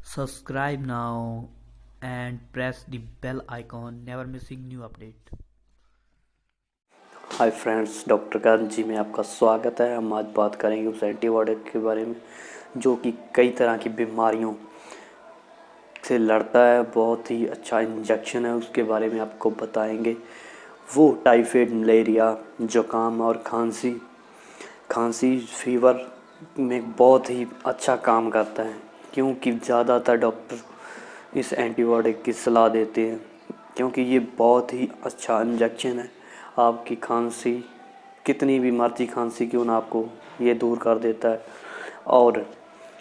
Subscribe now and press the bell icon, never missing new update. Hi friends, doctor Kant ji में आपका स्वागत है। हम आज बात करेंगे उस एंटीबायोटिक के बारे में जो कि कई तरह की बीमारियों से लड़ता है। बहुत ही अच्छा इंजेक्शन है, उसके बारे में आपको बताएंगे। वो टाइफाइड, मलेरिया, जुकाम और खांसी फीवर में बहुत ही अच्छा काम करता है, क्योंकि ज़्यादातर डॉक्टर इस एंटीबायोटिक की सलाह देते हैं क्योंकि ये बहुत ही अच्छा इंजेक्शन है। आपकी खांसी, कितनी भी मर्जी खांसी क्यों ना, आपको ये दूर कर देता है। और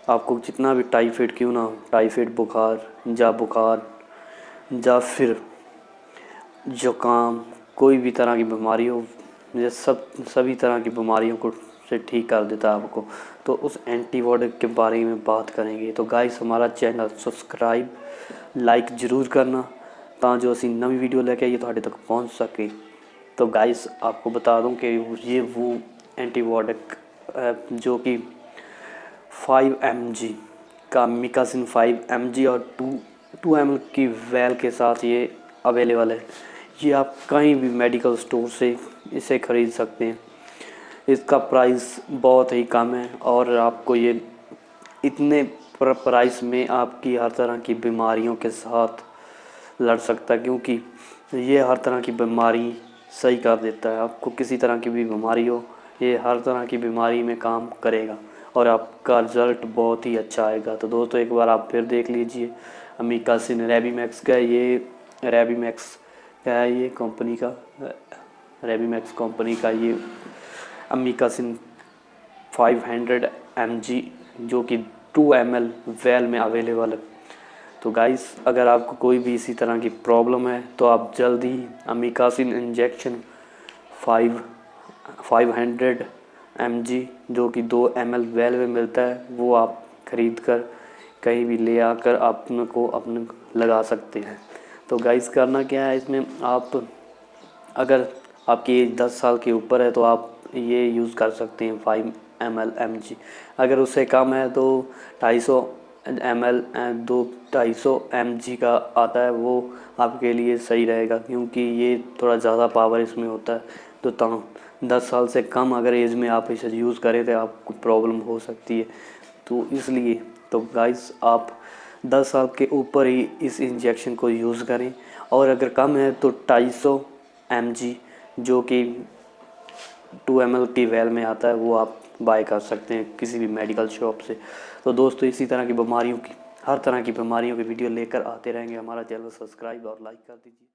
आपको जितना भी टाइफाइड क्यों ना हो, टाइफाइड बुखार या फिर जुकाम, कोई भी तरह की बीमारी हो, ये सभी तरह की बीमारियों को से ठीक कर देता है आपको। तो उस एंटीबायोटिक के बारे में बात करेंगे। तो गाइस, हमारा चैनल सब्सक्राइब लाइक ज़रूर करना ਤਾਂ जो ਅਸੀਂ नवी वीडियो लेके आइए ਤੁਹਾਡੇ तक पहुंच सके। तो गाइस, आपको बता दूं कि ये वो एंटीबायोटिक जो कि 5 mg का मिकासिन 5 mg और 2 ml की वैल के साथ ये अवेलेबल है। ये आप कहीं भी मेडिकल स्टोर से इसे ख़रीद सकते हैं। इसका प्राइस बहुत ही कम है और आपको ये इतने प्राइस में आपकी हर तरह की बीमारियों के साथ लड़ सकता है, क्योंकि ये हर तरह की बीमारी सही कर देता है। आपको किसी तरह की भी बीमारी हो, ये हर तरह की बीमारी में काम करेगा और आपका रिज़ल्ट बहुत ही अच्छा आएगा। तो दोस्तों, एक बार आप फिर देख लीजिए। अमीकासिन रेबीमैक्स का ये कंपनी का रेबीमैक्स कंपनी का ये अमीकासिन 500 mg जो कि 2 ml वैल में अवेलेबल है। तो गाइस, अगर आपको कोई भी इसी तरह की प्रॉब्लम है तो आप जल्द ही अमीकासिन इंजेक्शन 500 mg जो कि 2 ml वैल में मिलता है, वो आप ख़रीद कर कहीं भी ले आकर अपने लगा सकते हैं। तो गाइस, करना क्या है इसमें, आप अगर आपकी एज 10 साल के ऊपर है तो आप ये यूज़ कर सकते हैं 5 mg। अगर उससे कम है तो 250 ml 250 mg का आता है, वो आपके लिए सही रहेगा, क्योंकि ये थोड़ा ज़्यादा पावर इसमें होता है। तो 10 साल से कम अगर एज में आप इसे यूज़ करें तो आपको प्रॉब्लम हो सकती है। तो इसलिए तो गाइस, आप 10 साल के ऊपर ही इस इंजेक्शन को यूज़ करें, और अगर कम है तो 250 mg जो कि 2 ml की वैल में आता है, वो आप बाय कर सकते हैं किसी भी मेडिकल शॉप से। तो दोस्तों, इसी तरह की बीमारियों की हर तरह की बीमारियों की वीडियो लेकर आते रहेंगे। हमारा चैनल सब्सक्राइब और लाइक कर दीजिए।